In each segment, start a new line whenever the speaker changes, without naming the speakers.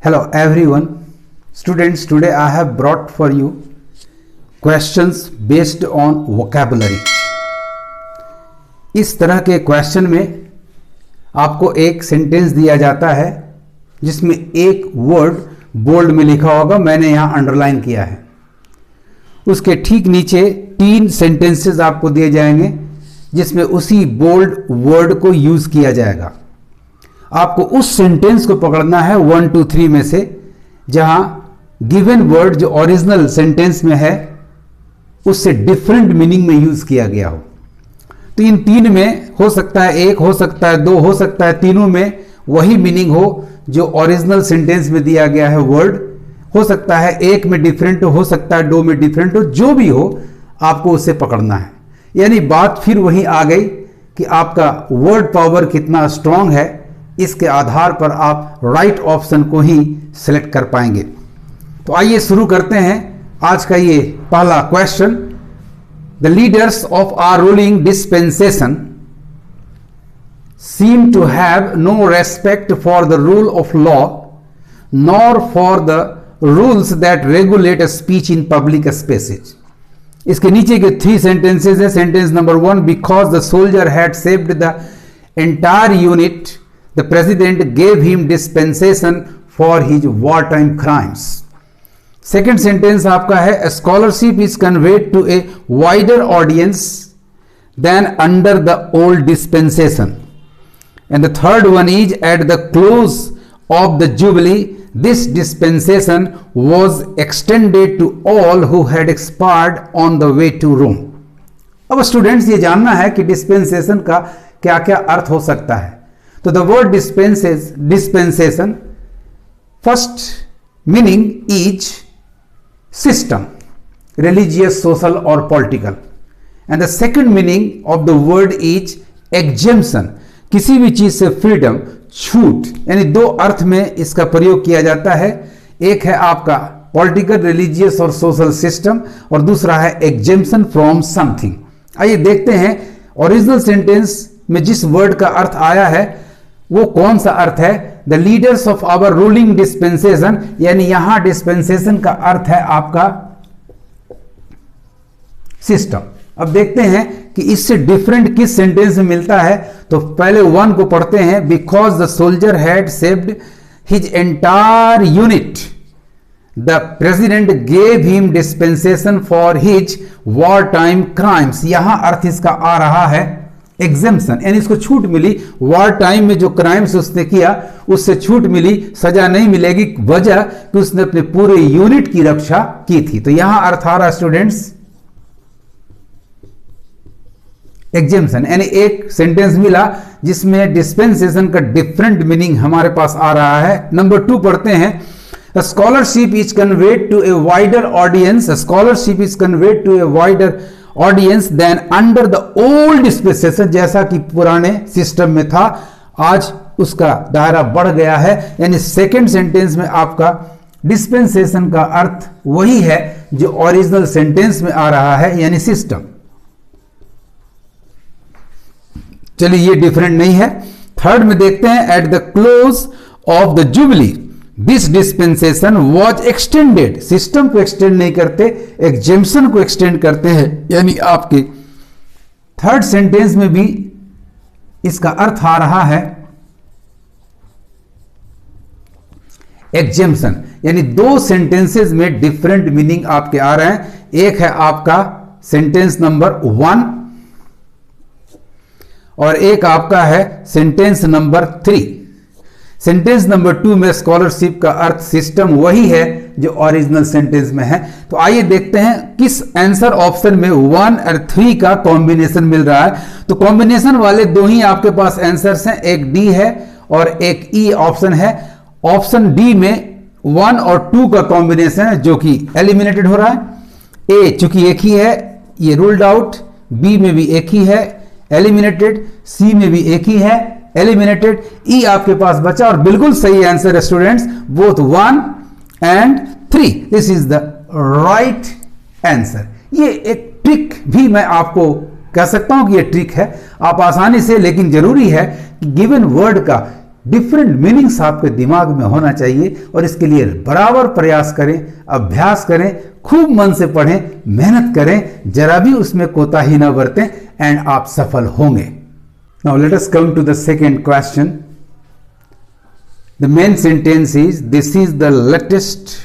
Hello everyone, students. Today I have brought for you questions based on vocabulary. इस तरह के question में आपको एक सेंटेंस दिया जाता है जिसमें एक वर्ड बोल्ड में लिखा होगा, मैंने यहाँ अंडरलाइन किया है। उसके ठीक नीचे 3 सेंटेंसेस आपको दिए जाएंगे जिसमें उसी बोल्ड वर्ड को यूज किया जाएगा। आपको उस सेंटेंस को पकड़ना है 1, 2, 3 में से जहां गिवन वर्ड जो ओरिजिनल सेंटेंस में है उससे डिफरेंट मीनिंग में यूज किया गया हो। तो इन 3 में हो सकता है 1, हो सकता है 2, हो सकता है तीनों में वही मीनिंग हो जो ओरिजिनल सेंटेंस में दिया गया है वर्ड। हो सकता है 1 में डिफरेंट हो सकता है 2 में डिफरेंट हो, जो भी हो आपको उसे पकड़ना है। यानी बात फिर वहीं आ गई कि आपका वर्ड पावर कितना स्ट्रांग है, इसके आधार पर आप राइट ऑप्शन को ही सिलेक्ट कर पाएंगे। तो आइए शुरू करते हैं आज का ये पहला question. The leaders of our ruling dispensation seem to have no respect for the rule of law nor for the rules that regulate a speech in public spaces. इसके नीचे के 3 sentences है। Sentence number 1, because the soldier had saved the entire unit, the president gave him dispensation for his wartime crimes. Second sentence आपका है, a scholarship is conveyed to a wider audience than under the old dispensation. And the third one is, at the close of the jubilee, this dispensation was extended to all who had expired on the way to Rome. अब students ये जानना है कि dispensation का क्या क्या अर्थ हो सकता है। तो the word dispensation first meaning is system, religious, social और political. And the second meaning of the word is exemption, किसी भी चीज से फ्रीडम, छूट। यानी 2 अर्थ में इसका प्रयोग किया जाता है। एक है आपका पॉलिटिकल, रिलीजियस और सोशल सिस्टम, और दूसरा है एग्जेम्पशन फ्रॉम समथिंग। आइए देखते हैं ओरिजिनल सेंटेंस में जिस वर्ड का अर्थ आया है वो कौन सा अर्थ है। The leaders of our ruling dispensation, यानी यहां डिस्पेंसेशन का अर्थ है आपका सिस्टम। अब देखते हैं कि इससे डिफरेंट किस सेंटेंस में मिलता है। तो पहले 1 को पढ़ते हैं, because the soldier had saved his entire unit, the president gave him dispensation for his war time crimes. यहां अर्थ इसका आ रहा है एग्जेम्पशन, यानी इसको छूट मिली। वॉर टाइम में जो क्राइम्स उसने किया उससे छूट मिली, सजा नहीं मिलेगी, वजह कि उसने अपने पूरे यूनिट की रक्षा की थी। तो यहां अर्थ आ रहा है स्टूडेंट्स एग्जेम्पशन, यानी एक सेंटेंस मिला जिसमें डिस्पेंसेशन का डिफरेंट मीनिंग हमारे पास आ रहा है। नंबर 2 पढ़ते हैं, the scholarship is conveyed to a wider audience, scholarship is conveyed to a wider audience than under the old dispensation. जैसा कि पुराने सिस्टम में था, आज उसका दायरा बढ़ गया है। यानी सेकेंड सेंटेंस में आपका डिस्पेंसेशन का अर्थ वही है जो ओरिजिनल सेंटेंस में आ रहा है, यानी सिस्टम। चलिए ये डिफरेंट नहीं है। थर्ड में देखते हैं, at the close of the jubilee this dispensation was extended. System को एक्सटेंड नहीं करते, एग्जेम्पशन को एक्सटेंड करते हैं। यानी आपके थर्ड सेंटेंस में भी इसका अर्थ आ रहा है एग्जेम्पशन। यानी 2 सेंटेंसेस में डिफरेंट मीनिंग आपके आ रहे हैं। एक है आपका सेंटेंस नंबर 1 और एक आपका है सेंटेंस नंबर 3। सेंटेंस नंबर 2 में स्कॉलरशिप का अर्थ सिस्टम वही है जो ओरिजिनल सेंटेंस में है। तो आइए देखते हैं किस आंसर ऑप्शन में 1 और 3 का कॉम्बिनेशन मिल रहा है। तो कॉम्बिनेशन वाले 2 ही आपके पास आंसर्स हैं, एक डी है और एक ई ऑप्शन है। ऑप्शन डी में 1 और 2 का कॉम्बिनेशन है जो कि एलिमिनेटेड हो रहा है। ए चूंकि एक ही है, ये रूल्ड आउट। बी में भी एक ही है, एलिमिनेटेड। सी में भी एक ही है, एलिमिनेटेड। ई आपके पास बचा और बिल्कुल सही आंसर है students, both 1 and 3। This is the right answer. ये एक ट्रिक भी मैं आपको कह सकता हूं कि ये ट्रिक है, आप आसानी से, लेकिन जरूरी है कि गिवन वर्ड का डिफरेंट मीनिंग्स आपके दिमाग में होना चाहिए और इसके लिए बराबर प्रयास करें, अभ्यास करें, खूब मन से पढ़ें, मेहनत करें, जरा भी उसमें कोताही ना बरतें एंड आप सफल होंगे। Now let us come to the second question. The main sentence is this is the latest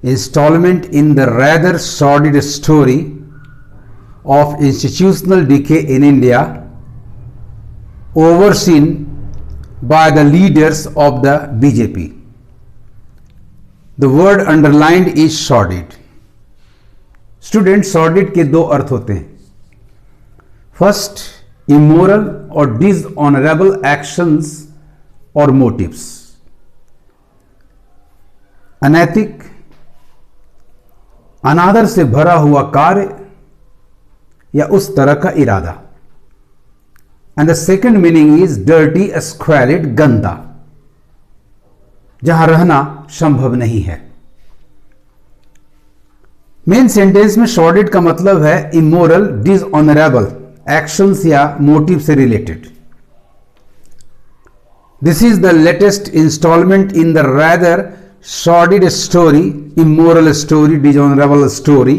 instalment in the rather sordid story of institutional decay in India overseen by the leaders of the BJP. The word underlined is sordid. Student, sordid के दो अर्थ होते हैं। First, immoral और dishonorable actions और motives, अनैतिक, अनादर से भरा हुआ कार्य या उस तरह का इरादा। And the second meaning is dirty, squalid, गंदा, जहां रहना संभव नहीं है। मेन सेंटेंस में सॉर्डिड का मतलब है इमोरल, डिसऑनरेबल एक्शंस या मोटिव से related. This is the latest instalment in the rather sordid story, immoral story, dishonorable story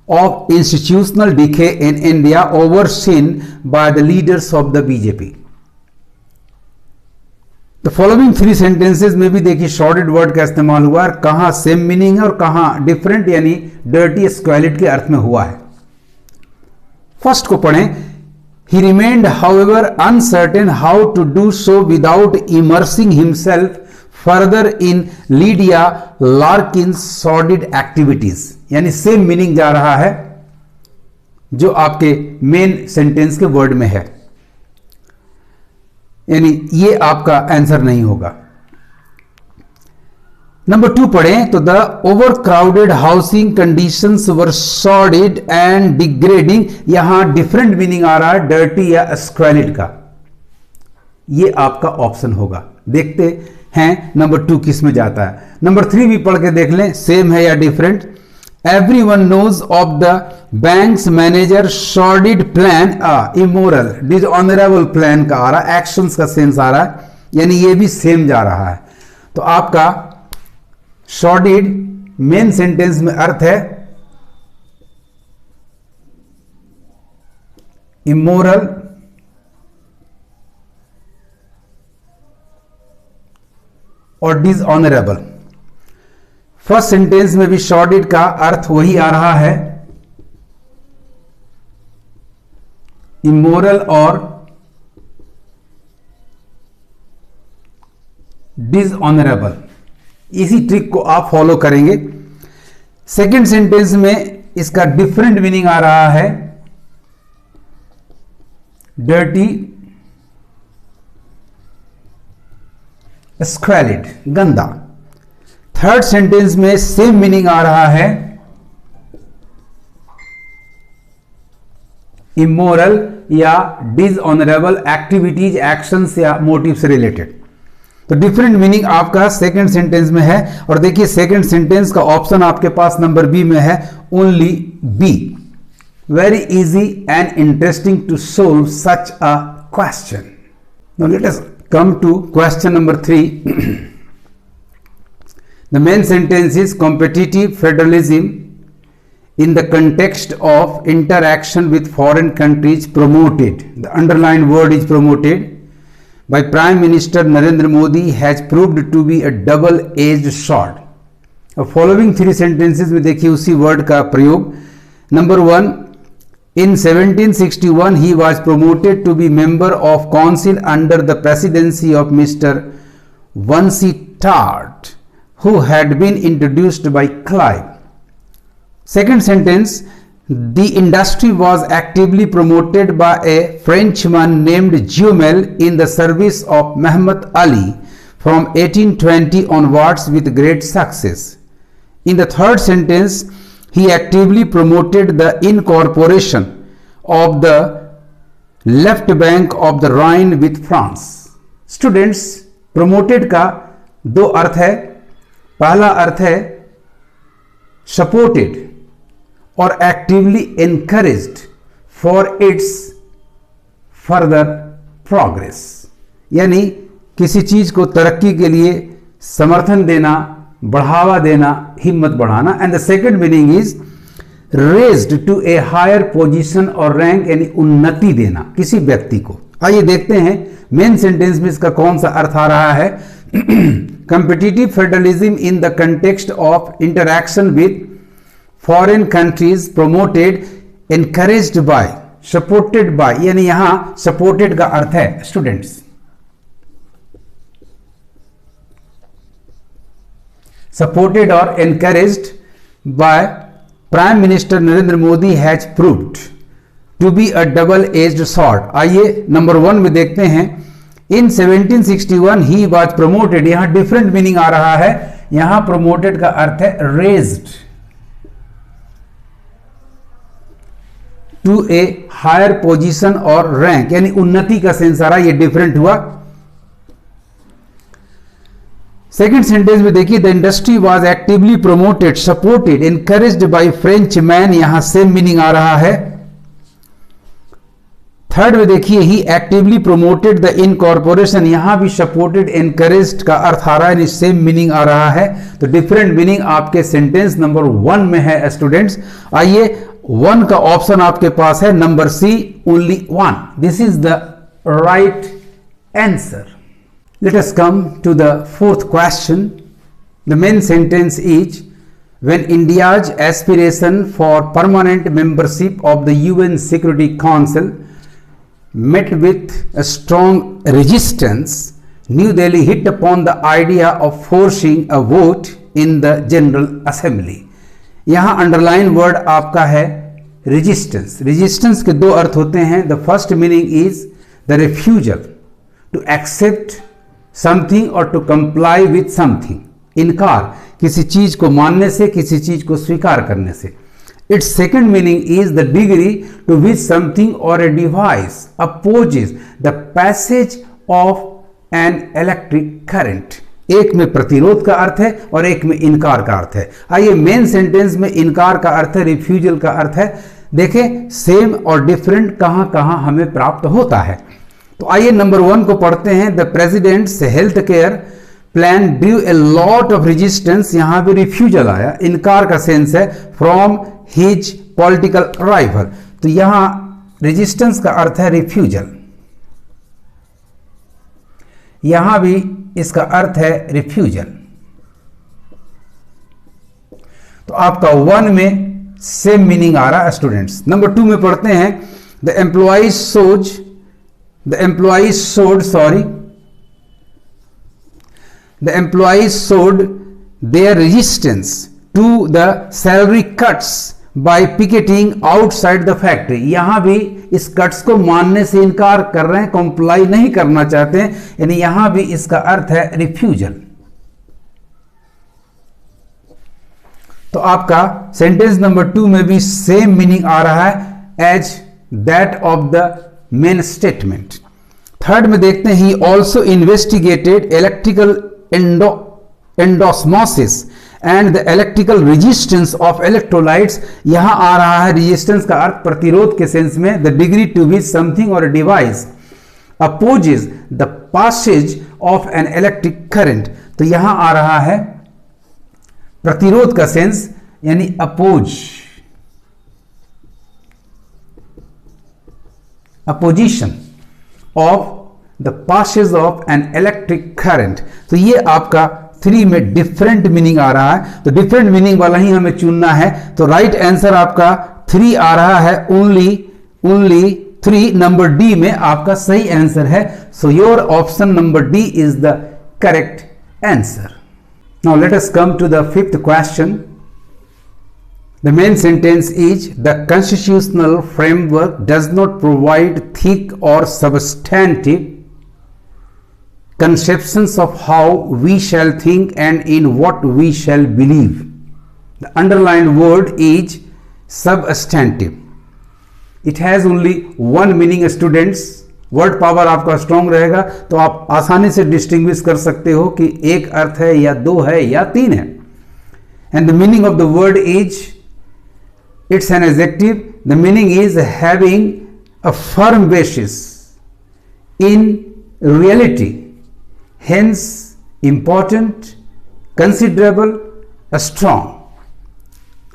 of institutional decay in India overseen by the leaders of the BJP. The following three sentences में भी देखिए sordid word का इस्तेमाल हुआ है, कहां same meaning है और कहां डिफरेंट यानी डर्टी, स्क्वैलिड के अर्थ में हुआ है। फर्स्ट को पढ़ें। He remained however uncertain how to do so without immersing himself further in Lydia Larkin's sordid activities, यानी सेम मीनिंग जा रहा है जो आपके मेन सेंटेंस के वर्ड में है, यानी ये आपका आंसर नहीं होगा। नंबर 2 पढ़ें तो the overcrowded housing conditions were sordid and degrading, यहां डिफरेंट मीनिंग आ रहा है डर्टी या स्क्वैलिड का, ये आपका ऑप्शन होगा। देखते हैं नंबर 2 किस में जाता है। नंबर 3 भी पढ़ के देख लें, सेम है या different. Everyone knows of the bank's manager sordid plan, immoral, dishonourable plan का आ रहा है, एक्शंस का सेंस आ रहा है, यानी ये भी सेम जा रहा है। तो आपका सॉर्डिड मेन सेंटेंस में अर्थ है इमोरल, और डिसऑनरेबल। फर्स्ट सेंटेंस में भी सॉर्डिड का अर्थ वही आ रहा है, इमोरल और डिसऑनरेबल। इसी ट्रिक को आप फॉलो करेंगे। सेकंड सेंटेंस में इसका डिफरेंट मीनिंग आ रहा है, डर्टी, स्क्वैलिड, गंदा। थर्ड सेंटेंस में सेम मीनिंग आ रहा है, इमोरल या डिसऑनरेबल एक्टिविटीज, एक्शंस या मोटिव से रिलेटेड। तो डिफरेंट मीनिंग आपका सेकंड सेंटेंस में है। और देखिए सेकंड सेंटेंस का ऑप्शन आपके पास नंबर बी में है, only B. Very easy and interesting to solve such a question. Now let us come to question number 3. The main sentence is competitive federalism in the context of interaction with foreign countries promoted. The underlined word is promoted by Prime Minister Narendra Modi has proved to be a double-edged sword. अब following 3 sentences में देखिए उसी word का प्रयोग। Number 1, in 1761 he was promoted to be member of council under the presidency of Mr. Vansittart, who had been introduced by Clive. Second sentence, the industry was actively promoted by a Frenchman named Jumel in the service of Muhammad Ali from 1820 onwards with great success. In the third sentence, he actively promoted the incorporation of the left bank of the Rhine with France. Students, promoted का 2 अर्थ है। पहला अर्थ है supported और actively encouraged for its further progress, यानी किसी चीज को तरक्की के लिए समर्थन देना, बढ़ावा देना, हिम्मत बढ़ाना। And the second meaning is raised to a higher position और रैंक, यानी उन्नति देना किसी व्यक्ति को। आइए देखते हैं मेन सेंटेंस में इसका कौन सा अर्थ आ रहा है। Competitive federalism in the context of interaction with foreign countries promoted encouraged by supported by, यानी यहां सपोर्टेड का अर्थ है स्टूडेंट्स सपोर्टेड और encouraged by prime minister Narendra Modi has proved to be a double edged sword. आइए नंबर 1 में देखते हैं। इन 1761 ही वाज प्रमोटेड, यहां डिफरेंट मीनिंग आ रहा है। यहां प्रमोटेड का अर्थ है raised to a higher position और रैंक, यानी उन्नति का सेंस आ रहा है, ये डिफरेंट हुआ। सेकेंड सेंटेंस में देखिए, the industry was actively promoted supported encouraged by French man, यहां सेम मीनिंग आ रहा है। थर्ड में देखिए, ही एक्टिवली प्रोमोटेड द इनकॉर्पोरेशन, यहां भी सपोर्टेड एनकरेज्ड का अर्थ आ रहा है, सेम मीनिंग आ रहा है। तो डिफरेंट मीनिंग आपके सेंटेंस नंबर 1 में है स्टूडेंट्स। आइए 1 का ऑप्शन आपके पास है number C, only 1, this is the right answer. Let us come to the fourth question. The main sentence is, when India's aspiration for permanent membership of the UN Security Council met with a strong resistance, New Delhi hit upon the idea of forcing a vote in the General Assembly. यहाँ underline word आपका है resistance. Resistance के 2 अर्थ होते हैं। The first meaning is the refusal to accept something और to comply with something, इनकार किसी चीज को मानने से, किसी चीज को स्वीकार करने से। Its second meaning is the degree to which something or a device opposes the passage of an electric current. एक में प्रतिरोध का अर्थ है और एक में इनकार का अर्थ है। आइए मेन सेंटेंस में इनकार का अर्थ है, रिफ्यूजल का अर्थ है। देखें सेम और डिफरेंट कहां कहां हमें प्राप्त होता है। तो आइए नंबर 1 को पढ़ते हैं। The president's health care plan due a lot of resistance, यहां भी रिफ्यूजल आया, इनकार का सेंस है, फ्रॉम हिज पॉलिटिकल राइवल। तो यहां रेजिस्टेंस का अर्थ है रिफ्यूजल, यहां भी इसका अर्थ है रिफ्यूजल। तो आपका 1 में सेम मीनिंग आ रहा है स्टूडेंट्स। नंबर 2 में पढ़ते हैं। The employees showed their resistance to the salary cuts by picketing outside the factory. यहां भी इस कट्स को मानने से इनकार कर रहे हैं, कंप्लाई नहीं करना चाहते हैं, यानी यहां भी इसका अर्थ है रिफ्यूजल। तो आपका सेंटेंस नंबर 2 में भी सेम मीनिंग आ रहा है as that of the main statement. Third में देखते हैं, he also investigated electrical endosmosis and the electrical resistance of electrolytes. यहां आ रहा है रेजिस्टेंस का अर्थ प्रतिरोध के सेंस में, the degree to which something or device opposes the passage of an electric current. तो यहां आ रहा है प्रतिरोध का सेंस, यानी oppose, opposition of the passage of an electric current. तो ये आपका 3 में डिफरेंट मीनिंग आ रहा है। तो डिफरेंट मीनिंग वाला ही हमें चुनना है। तो राइट आंसर आपका 3 आ रहा है, ओनली 3। नंबर डी में आपका सही आंसर है। So your option number D is the correct answer. Now let us come to the 5th question. The main sentence is, the constitutional framework does not provide thick or substantive conceptions of how we shall think and in what we shall believe. The underlined word is substantive. It has only one meaning students. Word power आपका strong रहेगा तो आप आसानी से distinguish कर सकते हो कि एक अर्थ है या 2 है या 3 है। And the meaning of the word is, it's an adjective. The meaning is having a firm basis in reality, hence, important, considerable, strong।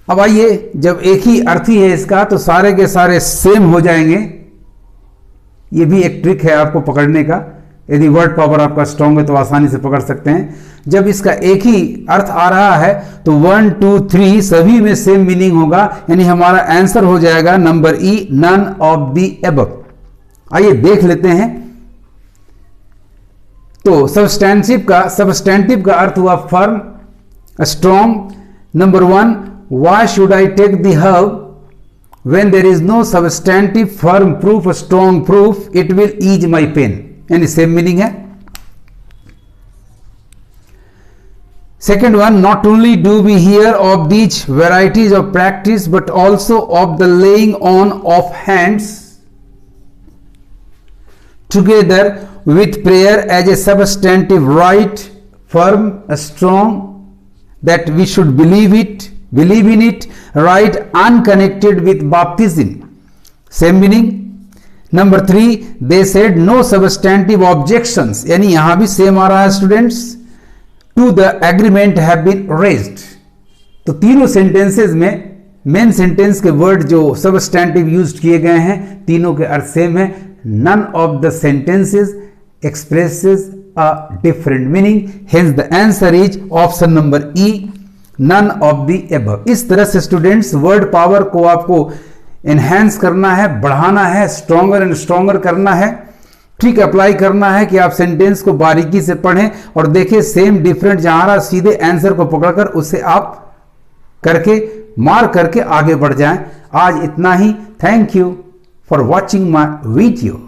अब आइए, जब एक ही अर्थ ही है इसका तो सारे के सारे सेम हो जाएंगे। ये भी एक ट्रिक है आपको पकड़ने का। यदि वर्ड पावर आपका स्ट्रांग है तो आसानी से पकड़ सकते हैं। जब इसका एक ही अर्थ आ रहा है तो 1, 2, 3 सभी में सेम मीनिंग होगा, यानी हमारा आंसर हो जाएगा number E, none of the above. आइए देख लेते हैं। तो सबस्टेंटिव का अर्थ हुआ firm, strong. Number 1, why should I take the herb when there is no substantive, firm proof, strong proof, it will ease my pain, यानी सेम मीनिंग है। Second one, not only do we hear of these varieties of practice but also of the laying on of hands together with prayer as a substantive right, firm, strong, that we should believe in it, right, unconnected with baptism, same meaning। Number 3, they said no substantive objections, यानी यहां भी same आ रहा है students, to the agreement have been raised। तो तीनों sentences में main sentence के word जो सबस्टैंटिव यूज किए गए हैं तीनों के अर्थ सेम है। none of the sentences expresses a different meaning, hence the answer is option number E, none of the above। इस तरह से स्टूडेंट्स वर्ड पावर को आपको एनहांस करना है, बढ़ाना है, स्ट्रॉन्गर एंड स्ट्रॉन्गर करना है, ट्रिक अप्लाई करना है कि आप सेंटेंस को बारीकी से पढ़ें और देखें सेम डिफरेंट जहां रहा सीधे आंसर को पकड़कर उसे आप करके मार्क करके आगे बढ़ जाएं। आज इतना ही। Thank you for watching my video.